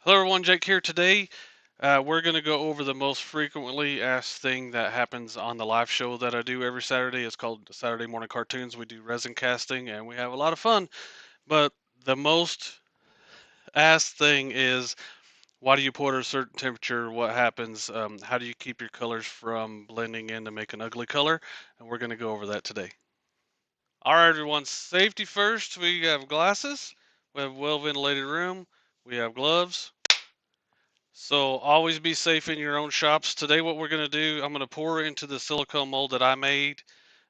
Hello everyone, Jake here. Today, we're going to go over the most frequently asked thing that happens on the live show that I do every Saturday. It's called Saturday Morning Cartoons. We do resin casting and we have a lot of fun. But the most asked thing is, why do you pour at a certain temperature? What happens? How do you keep your colors from blending in to make an ugly color? And we're going to go over that today. All right, everyone, safety first. We have glasses. We have a well ventilated room. We have gloves. So always be safe in your own shops. Today what we're going to do, I'm going to pour into the silicone mold that I made.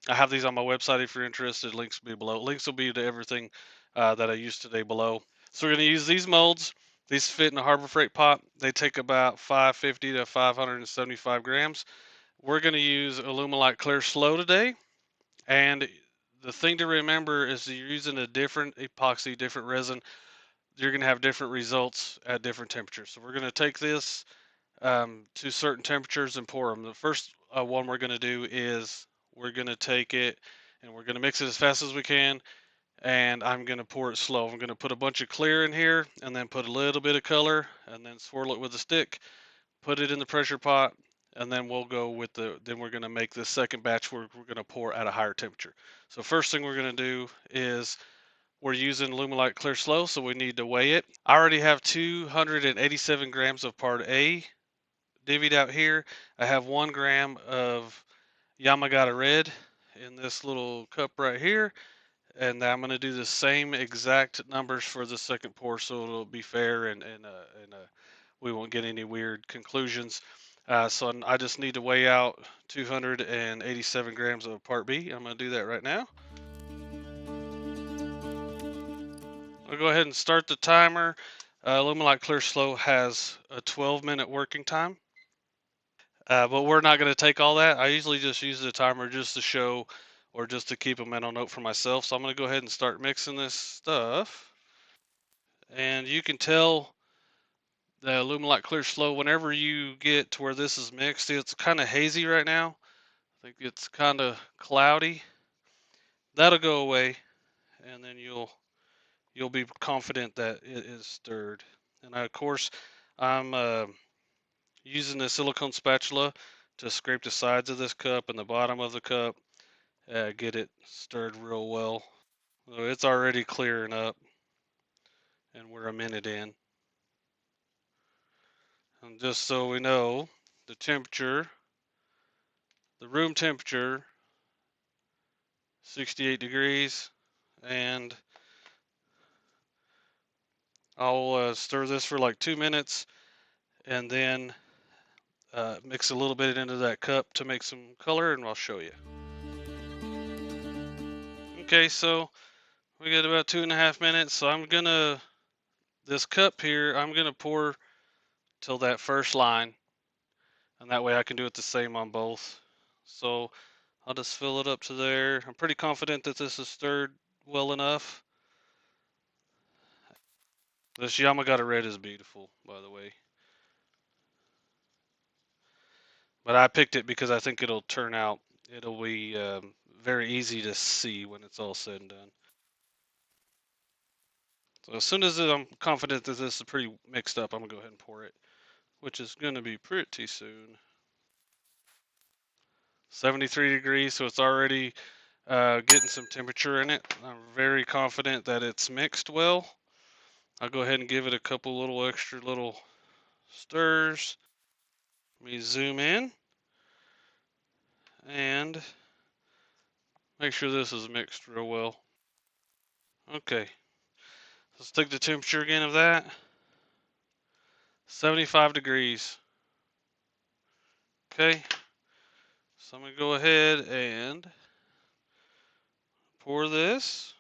I have these on my website if you're interested. Links will be below. Links will be to everything that I used today below. So we're going to use these molds. These fit in a Harbor Freight pot. They take about 550 to 575 grams. We're going to use Alumilite Clear Slow today. And the thing to remember is that you're using a different epoxy, different resin. You're going to have different results at different temperatures. So we're going to take this to certain temperatures and pour them. The first one we're going to do is we're going to take it and we're going to mix it as fast as we can, and I'm going to pour it slow. I'm going to put a bunch of clear in here and then put a little bit of color and then swirl it with a stick, put it in the pressure pot, and then we'll go with then we're going to make this second batch where we're going to pour at a higher temperature. So first thing we're going to do is we're using Alumilite Clear Slow, so we need to weigh it. I already have 287 grams of part A divvied out here. I have 1 gram of Yamagata Red in this little cup right here, and I'm going to do the same exact numbers for the second pour, so it'll be fair and we won't get any weird conclusions. So I just need to weigh out 287 grams of Part B. I'm going to do that right now. I'll go ahead and start the timer. Alumilite Clear Slow has a 12-minute working time. But we're not going to take all that. I usually just use the timer just to show or just to keep a mental note for myself. So I'm going to go ahead and start mixing this stuff. And you can tell the Alumilite Clear Slow whenever you get to where this is mixed. It's kind of hazy right now. I think it's kind of cloudy. That'll go away, and then you'll be confident that it is stirred. And of course, I'm using the silicone spatula to scrape the sides of this cup and the bottom of the cup. Get it stirred real well. So it's already clearing up, and we're a minute in. And just so we know, the temperature, the room temperature, 68 degrees, and I'll stir this for like 2 minutes, and then mix a little bit into that cup to make some color, and I'll show you. Okay, so we got about 2.5 minutes. So this cup here, I'm gonna pour till that first line, and that way I can do it the same on both. So I'll just fill it up to there. I'm pretty confident that this is stirred well enough. This Yamagata Red is beautiful, by the way. But I picked it because I think it'll turn out, it'll be very easy to see when it's all said and done. So as soon as I'm confident that this is pretty mixed up, I'm going to go ahead and pour it, which is going to be pretty soon. 73 degrees, so it's already getting some temperature in it. I'm very confident that it's mixed well. I'll go ahead and give it a couple little extra little stirs. Let me zoom in and make sure this is mixed real well. Okay, let's take the temperature again of that. 75 degrees. Okay, so I'm going to go ahead and pour this.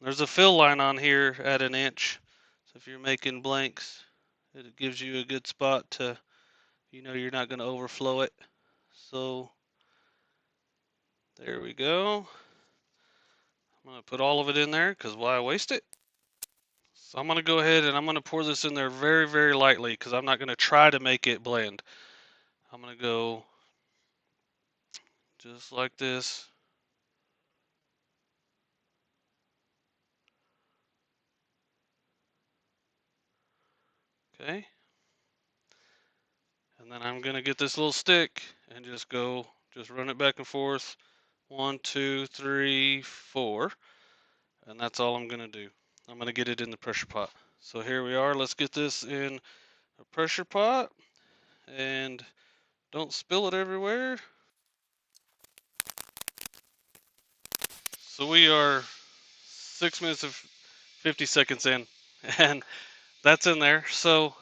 There's a fill line on here at 1 inch. So if you're making blanks, it gives you a good spot to, you're not going to overflow it. So there we go. I'm going to put all of it in there because why waste it? So I'm going to go ahead and I'm going to pour this in there very, very lightly because I'm not going to try to make it blend. I'm going to go just like this. Okay. And then I'm gonna get this little stick and just run it back and forth. 1, 2, 3, 4. And that's all I'm gonna do. I'm gonna get it in the pressure pot. So here we are. Let's get this in a pressure pot and don't spill it everywhere. So we are 6 minutes and 50 seconds in, and that's in there. So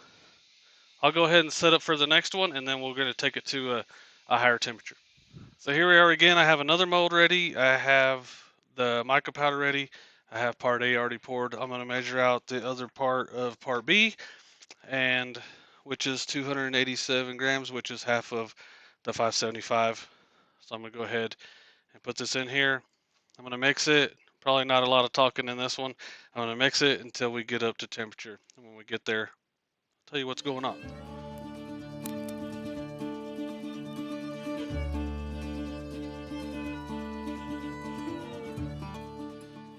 I'll go ahead and set up for the next one, and then we're going to take it to a higher temperature. So here we are again. I have another mold ready. I have the mica powder ready. I have part A already poured. I'm going to measure out the other part of part B, and which is 287 grams, which is half of the 575. So I'm going to go ahead and put this in here. I'm going to mix it. Probably not a lot of talking in this one. I'm going to mix it until we get up to temperature. And when we get there, I'll tell you what's going on.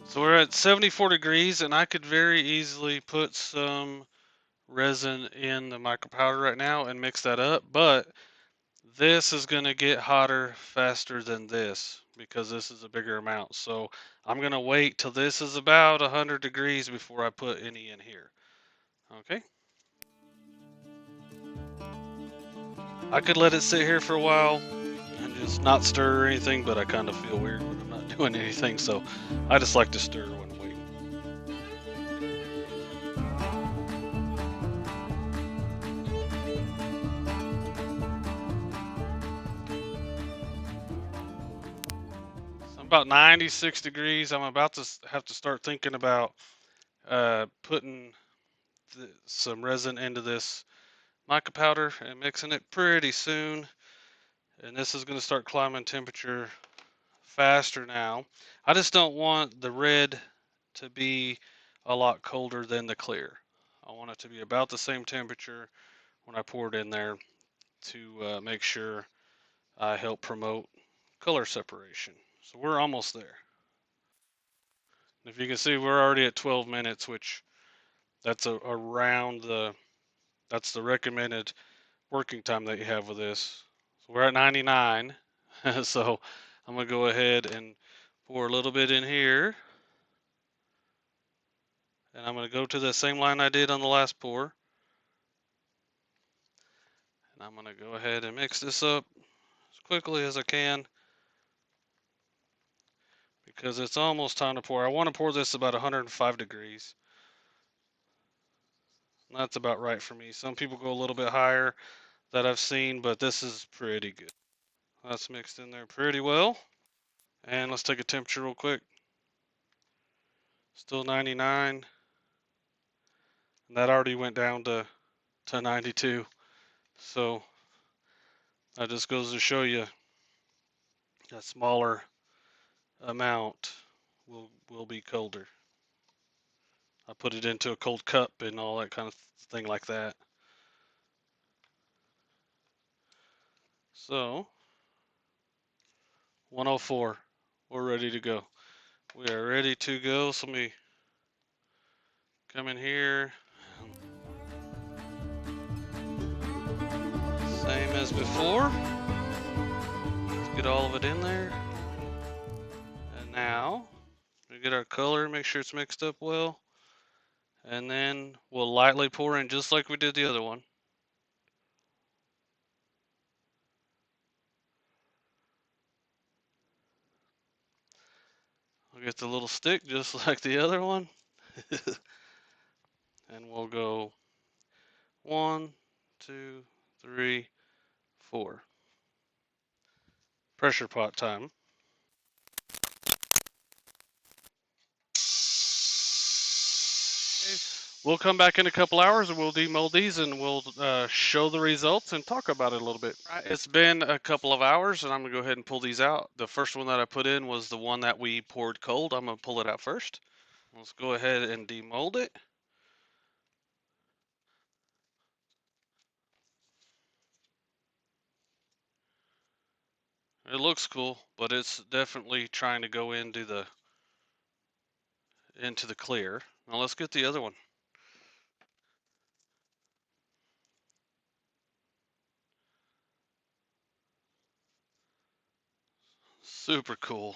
So we're at 74 degrees, and I could very easily put some resin in the micro powder right now and mix that up, but this is going to get hotter faster than this because this is a bigger amount. So I'm going to wait till this is about 100 degrees before I put any in here. Okay. I could let it sit here for a while and just not stir or anything, but I kind of feel weird when I'm not doing anything, so I just like to stir when I'm waiting. So I'm about 96 degrees. I'm about to have to start thinking about putting some resin into this mica powder and mixing it pretty soon. And this is going to start climbing temperature faster now. I just don't want the red to be a lot colder than the clear. I want it to be about the same temperature when I pour it in there to make sure I help promote color separation. So we're almost there. If you can see, we're already at 12 minutes, which that's around that's the recommended working time that you have with this. So we're at 99. So I'm gonna go ahead and pour a little bit in here. And I'm gonna go to the same line I did on the last pour. And I'm gonna go ahead and mix this up as quickly as I can because it's almost time to pour. I want to pour this about 105 degrees. That's about right for me. Some people go a little bit higher that I've seen, but this is pretty good. That's mixed in there pretty well. And let's take a temperature real quick. Still 99. And that already went down to 92. So that just goes to show you a smaller amount will be colder. I put it into a cold cup and all that kind of thing like that. So 104, we're ready to go. We are ready to go. So let me come in here. Same as before. Let's get all of it in there. And now we get our color, make sure it's mixed up well. And then we'll lightly pour in just like we did the other one. We'll get the little stick just like the other one. And we'll go 1, 2, 3, 4. Pressure pot time. Okay. We'll come back in a couple hours and we'll demold these and we'll show the results and talk about it a little bit. Right, it's been a couple of hours and I'm gonna go ahead and pull these out. The first one that I put in was the one that we poured cold. I'm gonna pull it out first. Let's go ahead and demold it. It looks cool, but it's definitely trying to go into the clear. Now let's get the other one. Super cool.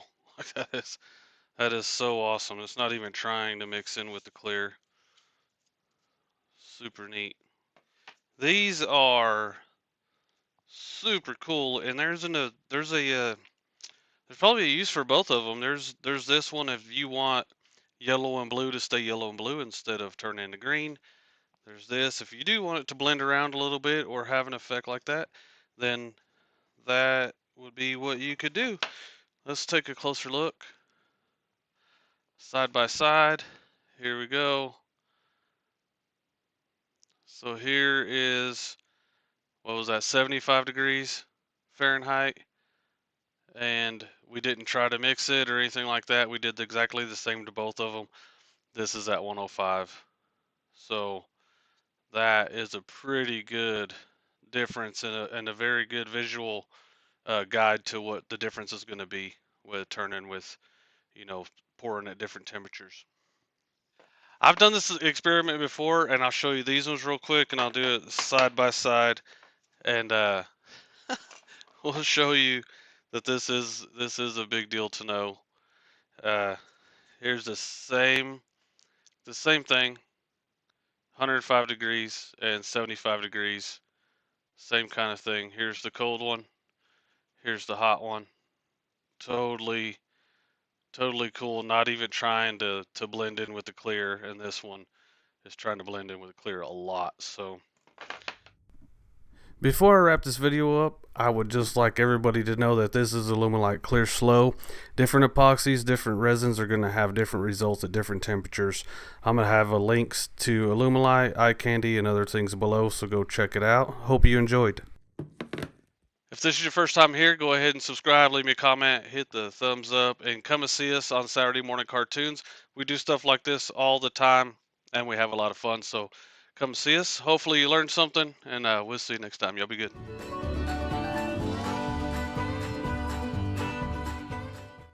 That is so awesome. It's not even trying to mix in with the clear. Super neat. These are super cool, and there's probably a use for both of them. There's this one if you want yellow and blue to stay yellow and blue instead of turning into green. There's this if you do want it to blend around a little bit or have an effect like that, then that would be what you could do. Let's take a closer look. Side by side. Here we go. So here is, what was that, 75 degrees Fahrenheit. And we didn't try to mix it or anything like that. We did exactly the same to both of them. This is at 105. So that is a pretty good difference and a very good visual guide to what the difference is going to be with turning with, you know, pouring at different temperatures. I've done this experiment before, and I'll show you these ones real quick, and I'll do it side by side, and we'll show you that this is a big deal to know. Uh, Here's the same thing, 105 degrees and 75 degrees, same kind of thing. Here's the cold one. Here's the hot one. Totally, totally cool. Not even trying to blend in with the clear, and this one is trying to blend in with the clear a lot. So before I wrap this video up, I would just like everybody to know that this is Alumilite Clear Slow. Different epoxies, different resins are going to have different results at different temperatures. I'm going to have links to Alumilite, Eye Candy, and other things below, so go check it out. Hope you enjoyed. If this is your first time here, go ahead and subscribe, leave me a comment, hit the thumbs up, and come and see us on Saturday morning cartoons. We do stuff like this all the time, and we have a lot of fun. So come see us. Hopefully you learned something, and we'll see you next time. Y'all be good.